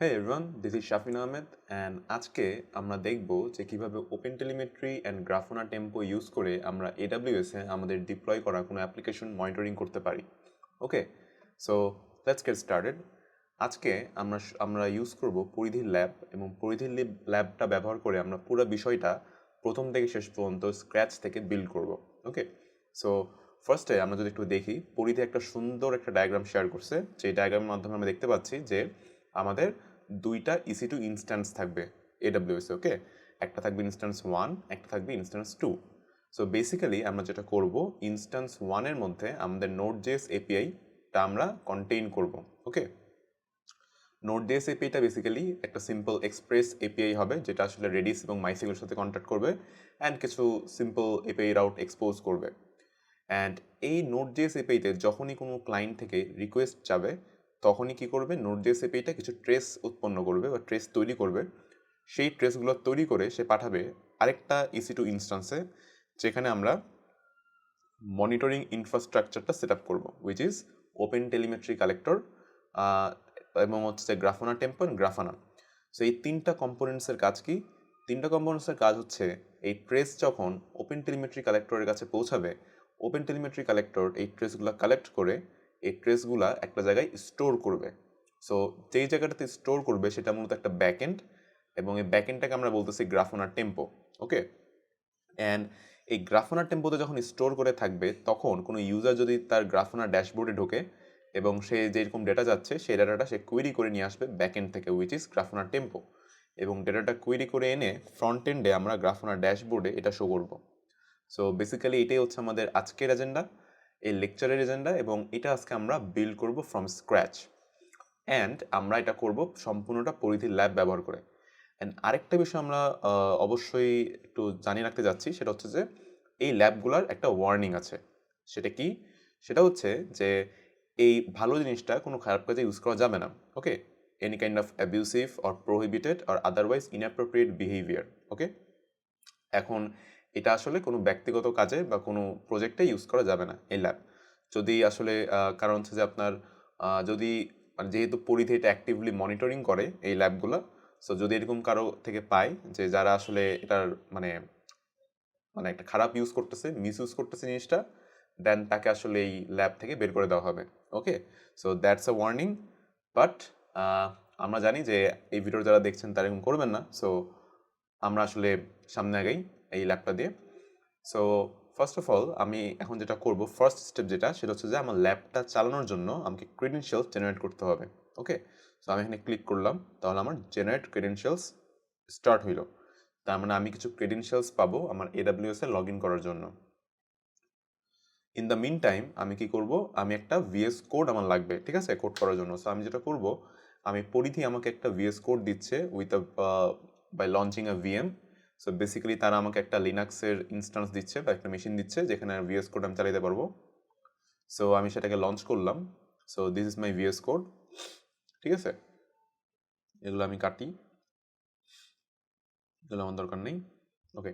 Hey everyone, this is Shafin Ahmed and আজকে আমরা দেখব যে কিভাবে OpenTelemetry and Grafana Tempo use করে আমরা AWS এ আমাদের ডিপ্লয় করা কোনো অ্যাপ্লিকেশন মনিটরিং করতে পারি। ওকে, সো লেটস গেট স্টার্টেড। আজকে আমরা ইউজ করব পরিধি ল্যাব এবং পরিধি ল্যাবটা ব্যবহার করে আমরা পুরো বিষয়টা প্রথম থেকে শেষ পর্যন্ত স্ক্র্যাচ থেকে বিল্ড করব। ওকে, সো ফার্স্টে আমরা যদি একটু দেখি, পরিধি একটা সুন্দর একটা ডায়াগ্রাম শেয়ার করছে, যে ডায়াগ্রামের মাধ্যমে আমরা দেখতে পাচ্ছি যে আমাদের দুইটা EC2 ইনস্ট্যান্স থাকবে AWS, ওকে, একটা থাকবে ইনস্ট্যান্স 1, একটা থাকবে ইনস্ট্যান্স 2। সো বেসিক্যালি আমরা যেটা করব, ইনস্ট্যান্স 1 এর মধ্যে আমাদের Node.js API-টা আমরা কন্টেইন করব। ওকে, Node.js API-টা বেসিক্যালি একটা সিম্পল এক্সপ্রেস API হবে, যেটা আসলে Redis এবং MySQL-এর সাথে কন্ট্যাক্ট করবে অ্যান্ড কিছু সিম্পল API রাউট এক্সপোজ করবে। অ্যান্ড এই Node.js API-তে যখনই কোনো ক্লায়েন্ট থেকে রিকোয়েস্ট যাবে, তখনই কি করবে, Node.js API-টা কিছু ট্রেস উৎপন্ন করবে বা ট্রেস তৈরি করবে। সেই ট্রেসগুলো তৈরি করে সে পাঠাবে আরেকটা EC2 ইনস্ট্যান্সে, যেখানে আমরা মনিটরিং ইনফ্রাস্ট্রাকচারটা সেট আপ করবো, উইচ ইজ OpenTelemetry কালেক্টর এবং হচ্ছে গ্রাফানা টেম্পো অ্যান্ড গ্রাফানা। সো এই তিনটা কম্পোনেন্টসের কাজ কি? তিনটা কম্পোনেন্টসের কাজ হচ্ছে, এই ট্রেস যখন OpenTelemetry কালেক্টরের কাছে পৌঁছাবে, OpenTelemetry কালেক্টর এই ট্রেসগুলো কালেক্ট করে এই ট্রেসগুলা একটা জায়গায় স্টোর করবে। সো যেই জায়গাটাতে স্টোর করবে সেটা মূলত একটা ব্যাকএন্ড, এবং এই ব্যাকএন্ডটাকে আমরা বলতেছি গ্রাফানা টেম্পো। ওকে, অ্যান্ড এই গ্রাফানা টেম্পোতে যখন স্টোর করে থাকবে, তখন কোনো ইউজার যদি তার গ্রাফানা ড্যাশবোর্ডে ঢোকে এবং সে যেরকম ডেটা যাচ্ছে, সেই ডেটাটা সে কোয়েরি করে নিয়ে আসবে ব্যাকএন্ড থেকে, উইচ ইজ গ্রাফানা টেম্পো, এবং ডেটাটা কোয়েরি করে এনে ফ্রন্ট এন্ডে আমরা গ্রাফানা ড্যাশবোর্ডে এটা শো করব। সো বেসিক্যালি এটাই হচ্ছে আমাদের আজকের এজেন্ডা, এই লেকচারের এজেন্ডা, এবং এটা আজকে আমরা বিল্ড করব ফ্রম স্ক্র্যাচ। অ্যান্ড আমরা এটা করব সম্পূর্ণটা পরিধি ল্যাব ব্যবহার করে। অ্যান্ড আরেকটা বিষয় আমরা অবশ্যই একটু জানিয়ে রাখতে যাচ্ছি, সেটা হচ্ছে যে এই ল্যাবগুলোর একটা ওয়ার্নিং আছে। সেটা কি? সেটা হচ্ছে যে এই ভালো জিনিসটা কোনো খারাপ কাজে ইউজ করা যাবে না। Okay, any kind of abusive or prohibited or otherwise inappropriate behaviour. Okay, এখন এটা আসলে কোনো ব্যক্তিগত কাজে বা কোনো প্রজেক্টে ইউজ করা যাবে না এই ল্যাব। যদি আসলে কারণ হচ্ছে যে আপনার যদি মানে যেহেতু পরিধি এটা অ্যাক্টিভলি মনিটরিং করে এই ল্যাবগুলো, সো যদি এরকম কারো থেকে পায় যে যারা আসলে এটার মানে মানে একটা খারাপ ইউজ করতেছে, মিস ইউজ করতেছে জিনিসটা, দেন তাকে আসলে এই ল্যাব থেকে বের করে দেওয়া হবে। Okay, so that's a warning. But আমরা জানি যে এই ভিডিও যারা দেখছেন তারা এরকম করবেন না। সো আমরা আসলে সামনে আগাই এই ল্যাবটা দিয়ে। সো ফার্স্ট অফ অল আমি এখন যেটা করব, ফার্স্ট স্টেপ যেটা, সেটা হচ্ছে যে আমার ল্যাবটা চালানোর জন্য আমাকে ক্রেডেনশিয়ালস জেনারেট করতে হবে। ওকে, সো আমি এখানে ক্লিক করলাম, তাহলে আমার জেনারেট ক্রেডেনশিয়ালস স্টার্ট হইল। তার মানে আমি কিছু ক্রেডেনশিয়ালস পাবো আমার AWS এ লগ ইন করার জন্য। ইন দ্য মিন টাইম আমি কি করব, আমি একটা VS কোড আমার লাগবে, ঠিক আছে, কোড করার জন্য। সো আমি যেটা করব, আমি পরিধি আমাকে একটা VS কোড দিচ্ছে with by launching a VM। So basically তারা আমাকে একটা লিনাক্সের ইনস্ট্যান্স দিচ্ছে বা একটা মেশিন দিচ্ছে, যেখানে VS কোড আমি চালাতে পারবো। সো আমি সেটাকে লঞ্চ করলাম। So this is my VS code, ঠিক আছে। এগুলো আমি কাটি, এগুলো আমার দরকার নেই। ওকে,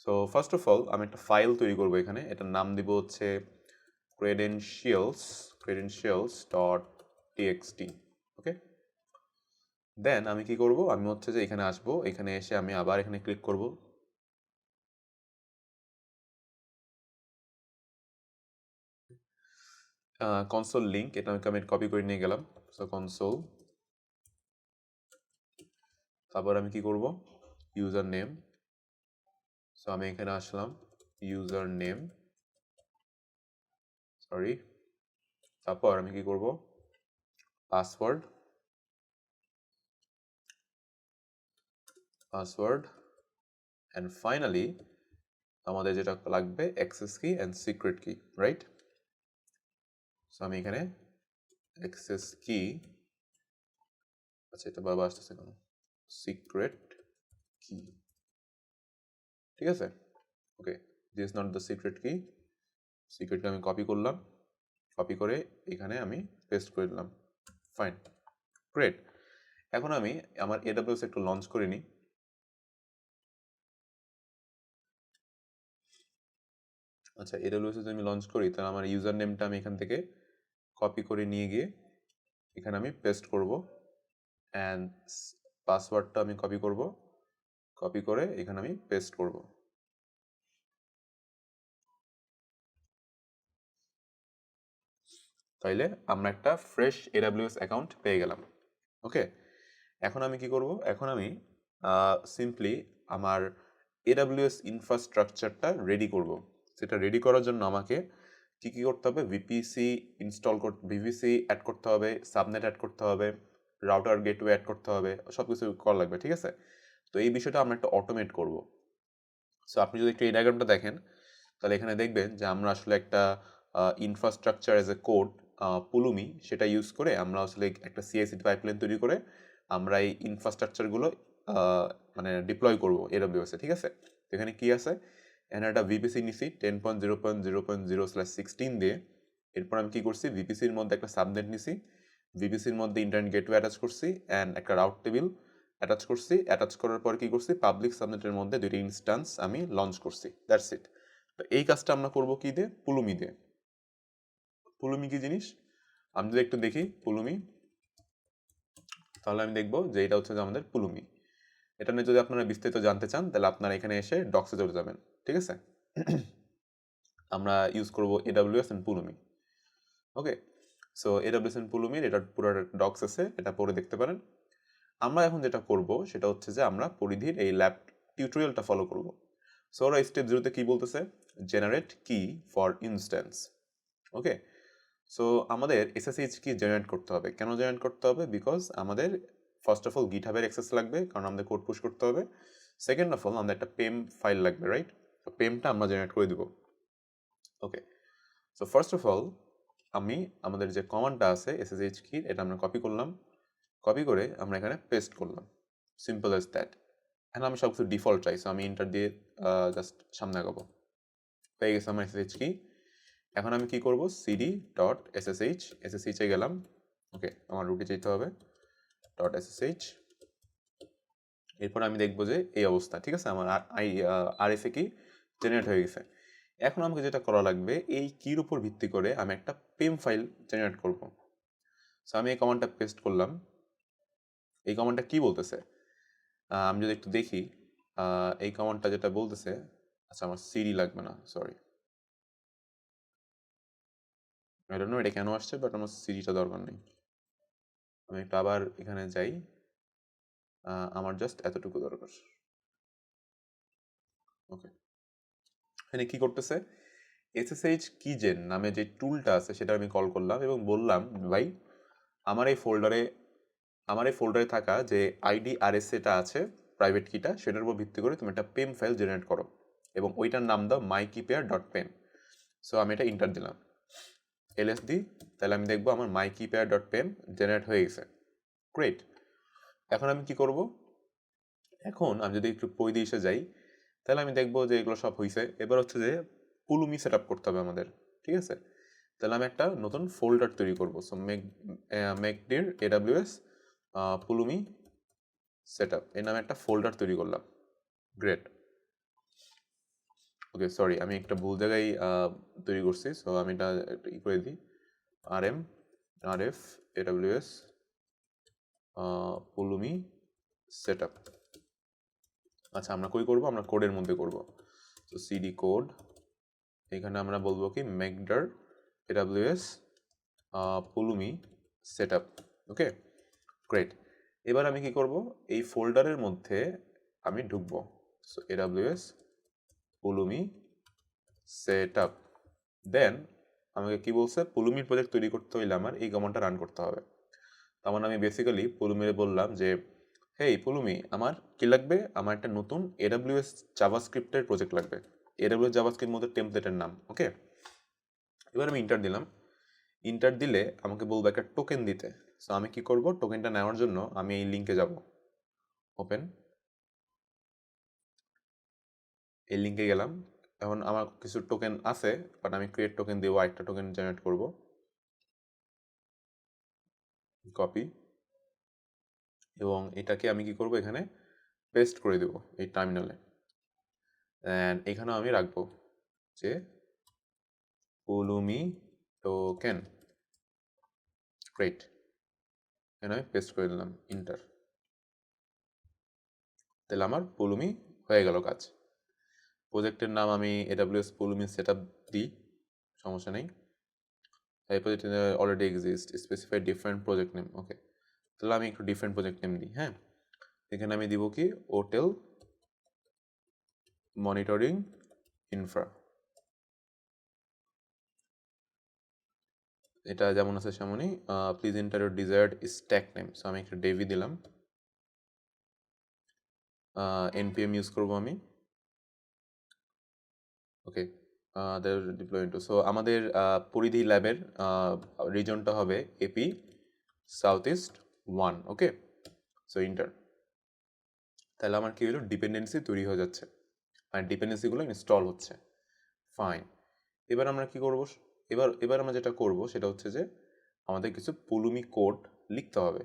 সো ফার্স্ট অফ অল আমি একটা ফাইল তৈরি করবো এখানে, এটার নাম দিব হচ্ছে credentials.txt। ওকে, দেন আমি কি করব, আমি হচ্ছে যে এখানে আসবো, এখানে এসে আমি আবার এখানে ক্লিক করব, কনসোল লিঙ্ক, এটা আমি কপি করে নিয়ে গেলাম। সো কনসোল, তারপর আমি কি করব, ইউজার নেম। সো আমি এখানে আসলাম, ইউজার নেম, সরি, তারপর আমি কি করব, পাসওয়ার্ড, অ্যান্ড ফাইনালি আমাদের যেটা লাগবে অ্যাক্সেস কি অ্যান্ড সিক্রেট কি, রাইট। সো আমি এখানে অ্যাক্সেস কি, আচ্ছা এটা বারবার আসতেছে কেন, সিক্রেট কি, ঠিক আছে। Okay, this is not the secret key, সিক্রেটটা আমি কপি করলাম, কপি করে এখানে আমি পেস্ট করে দিলাম। Fine, great. এখন আমি আমার AWS একটু লঞ্চ করে নিই। আচ্ছা, AWS যদি আমি লঞ্চ করি, তাহলে আমার ইউজার নেমটা আমি এখান থেকে কপি করে নিয়ে গিয়ে এখানে আমি পেস্ট করব। অ্যান্ড পাসওয়ার্ডটা আমি কপি করব, কপি করে এখানে আমি পেস্ট করব। তাইলে আমরা একটা ফ্রেশ AWS অ্যাকাউন্ট পেয়ে গেলাম। ওকে, এখন আমি কি করব, এখন আমি সিম্পলি আমার AWS ইনফ্রাস্ট্রাকচারটা রেডি করব। সেটা রেডি করার জন্য আমাকে কি কি করতে হবে, ভিপিসি অ্যাড করতে হবে, সাবনেট অ্যাড করতে হবে, রাউটার গেটওয়ে অ্যাড করতে হবে, সব কিছু করা লাগবে, ঠিক আছে? তো এই বিষয়টা আমরা একটা অটোমেট করব। সো আপনি যদি একটু এই ডায়াগ্রামটা দেখেন, তাহলে এখানে দেখবেন যে আমরা আসলে একটা ইনফ্রাস্ট্রাকচার এজ এ কোড পুলুমি সেটা ইউজ করে আমরা আসলে একটা সিআইসিডি পাইপলাইন তৈরি করে আমরা এই ইনফ্রাস্ট্রাকচারগুলো মানে ডিপ্লয় করবো এডব্লিউএস এ, ঠিক আছে? তো এখানে কি আছে, এখানে একটা ভিপিসি নিছি 10.0.0.0/16 দিয়ে। এরপর আমি কি করছি, ভিপিসির মধ্যে একটা সাবনেট নিছি, ভিপিসির মধ্যে ইন্টারনেট গেটওয়ে অ্যাটাচ করছি অ্যান্ড একটা রাউট টেবিল অ্যাটাচ করছি। অ্যাটাচ করার পর কি করছি, পাবলিক সাবনেটের মধ্যে দুইটা ইনস্ট্যান্স আমি লঞ্চ করছি, দ্যাটস ইট। তো এই কাজটা আমরা করব কি দিয়ে, পুলুমি দিয়ে। পুলুমি কি জিনিস আমি যদি একটু দেখি পুলুমি, তাহলে আমি দেখব যে এটা হচ্ছে যে আমাদের পুলুমি। এটা নিয়ে যদি আপনারা বিস্তারিত জানতে চান তাহলে আপনারা এখানে এসে ডক্সে চলে যাবেন, ঠিক আছে? আমরা ইউজ করব AWS and Pulumi. Okay, so AWS and পুলুমির এটা পুরো ডক্স আছে, এটা পড়ে দেখতে পারেন। আমরা এখন যেটা করব সেটা হচ্ছে যে আমরা পরিধির এই ল্যাব টিউটোরিয়ালটা ফলো করব। সো ওরা স্টেপ 0-তে কি বলতেছে, জেনারেট কি ফর ইনস্ট্যান্স। ওকে, সো আমাদের এসএসএইচ কি জেনারেট করতে হবে। কেন জেনারেট করতে হবে, বিকজ আমাদের ফার্স্ট অফ অল গিটহাবের অ্যাক্সেস লাগবে, কারণ আমাদের কোড পুশ করতে হবে। সেকেন্ড অফ অল আমাদের একটা পেম ফাইল লাগবে, রাইট? তো পেমটা আমরা জেনারেট করে দিব। ওকে, সো ফার্স্ট অফ অল আমি আমাদের যে কমান্ডটা আছে এসএসএইচ কি, এটা আমরা কপি করলাম, কপি করে আমরা এখানে পেস্ট করলাম, সিম্পল অ্যাজ দ্যাট। এখন আমি সব কিছু ডিফল্ট চাই, সো আমি ইন্টার দিয়ে জাস্ট সামনে আগাবো। পেয়ে গেছে আমার এসএসএইচ কি। এখন আমি কি করব, সিডি ডট এসএসএইচে গেলাম। ওকে, আমার রুটে যেতে হবে ডট এসএসএইচ। এরপর আমি দেখবো যে এই অবস্থা, ঠিক আছে? আমার আরএফএ কি জেনারেট হয়ে গেছে। এখন আমাকে যেটা করা লাগবে, এই কির উপর ভিত্তি করে আমি একটা পেম ফাইল জেনারেট করব। সো আমি এই কমান্ডটা পেস্ট করলাম। এই কমান্ডটা কি বলতেছে আমি যদি একটু দেখি, এই কমান্ডটা যেটা বলতেছে, আচ্ছা আমার সিডি লাগবে না, সরি, আই ডোন্ট নো এটা কেন আসছে, বাট আমার সিডিটা দরকার নেই। আমি একটু আবার এখানে যাই, আমার জাস্ট এতটুকু দরকার। ওকে, এখানে কি করতেছে, এসএসএইচ কিজেন নামে যে টুলটা আছে সেটা আমি কল করলাম এবং বললাম, ভাই আমার এই ফোল্ডারে থাকা যে আইডিআরএসএটা আছে প্রাইভেট কিটা, সেটার উপর ভিত্তি করে তুমি একটা পেম ফাইল জেনারেট করো এবং ওইটার নাম দাও myKeypair.pem। সো আমি এটা ইন্টার দিলাম, এলএস দিই, তাহলে আমি দেখবো আমার myKeypair.pem জেনারেট হয়ে গেছে। গ্রেট। এখন আমি কি করব, এখন আমি যদি একটু পরিধিসে যাই, তাহলে আমি দেখবো যে এগুলো সব হয়েছে। এবার হচ্ছে যে পুলুমি সেট আপ করতে হবে আমাদের, ঠিক আছে? তাহলে আমি একটা নতুন ফোল্ডার তৈরি করবো। So মেকডির AWS Pulumi set up এই নামে একটা ফোল্ডার তৈরি করলাম। গ্রেট। ওকে, সরি, আমি একটা ভুল জায়গায় তৈরি করছি। সো আমি এটা একটা ই করে দিই, RM RF AWS Pulumi set up. আচ্ছা, আমরা কই করব, আমরা কোডের মধ্যে করব। তো সিডি কোড, এখানে আমরা বলবো কি mkdir AWS Pulumi set up. Okay, great. এবার আমি কি করব, এই ফোল্ডারের মধ্যে আমি ঢুকবো। So AWS Pulumi set up. Then আমাকে কি বলছে, পুলুমির প্রজেক্ট তৈরি করতে হইলে আমার এই কমান্ডটা রান করতে হবে। তার মানে আমি বেসিক্যালি পুলুমিরে বললাম যে, হেই পুলুমি, আমার কি লাগবে, আমার একটা নতুন AWS জাভাস্ক্রিপ্টের প্রজেক্ট লাগবে। AWS জাভাস্ক্রিপ্টের মধ্যে টেমপ্লেটের নাম। ওকে, এবার আমি ইন্টার দিলাম। ইন্টার দিলে আমাকে বলবো একটা টোকেন দিতে। সো আমি কি করব, টোকেনটা নেওয়ার জন্য আমি এই লিঙ্কে যাব, ওপেন, এই লিঙ্কে গেলাম। এখন আমার কিছু টোকেন আছে, বাট আমি ক্রিয়েট টোকেন দেবো, একটা টোকেন জেনারেট করব, কপি, এবং এটাকে আমি কি করব, এখানে পেস্ট করে দেব এই টার্মিনালে। অ্যান্ড এখানেও আমি রাখবো যে পুলুমি টোকেন। গ্রেট। এখানে আমি পেস্ট করে দিলাম ইন্টার। তাহলে আমার পুলুমি হয়ে গেল কাজ। প্রজেক্টের নাম আমি AWS পুলুমি সেটআপ দিই, সমস্যা নেই। এই project already exist, specify different project name. Okay, তাহলে আমি একটু ডিফারেন্ট প্রজেক্ট নেম দিই। হ্যাঁ, এখানে আমি দিব কি হোটেল মনিটরিং ইনফ্রা। এটা যেমন আছে সেমনই। Please enter your desired stack name. So আমি একটা ডেভি দিলাম। npm ইউজ করব আমি। ওকে, ডিপ্লয় ইন্টু। সো আমাদের পরিধি ল্যাবের রিজনটা হবে এপি সাউথ ইস্ট 1। ওকে, সো ইন্টার। তাহলে আমার কি হলো, ডিপেন্ডেন্সি তৈরি হয়ে যাচ্ছে, মানে ডিপেন্ডেন্সিগুলো ইনস্টল হচ্ছে। ফাইন। এবার আমরা কি করব, এবার আমরা যেটা করব সেটা হচ্ছে যে আমাদের কিছু পুলুমি কোড লিখতে হবে।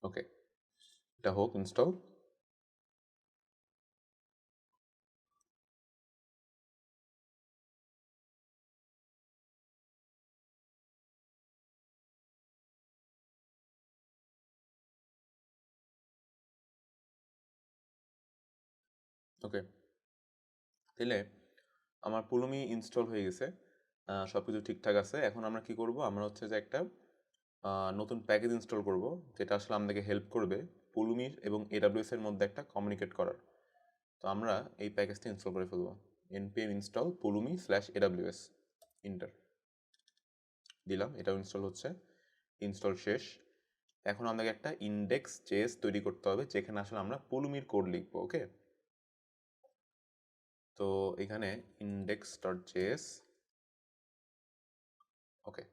ওকে, এটা হোক ইনস্টল। ওকে, তাহলে আমার পুলুমি ইনস্টল হয়ে গেছে, সব কিছু ঠিকঠাক আছে। এখন আমরা কি করব, আমরা হচ্ছে যে একটা নতুন প্যাকেজ ইনস্টল করব, যেটা আসলে আমাদেরকে হেল্প করবে পুলুমি এবং AWS এর মধ্যে একটা কমিউনিকেট করার। তো আমরা এই প্যাকেজটা ইনস্টল করে ফেলবো, npm install pulumi/aws। ইন্টার দিলাম, এটাও ইনস্টল হচ্ছে। ইনস্টল শেষ। এখন আমাদেরকে একটা ইন্ডেক্স জেএস তৈরি করতে হবে, যেখানে আসলে আমরা পুলুমির কোড লিখবো। ওকে, তো এখানে index.js। ওকে,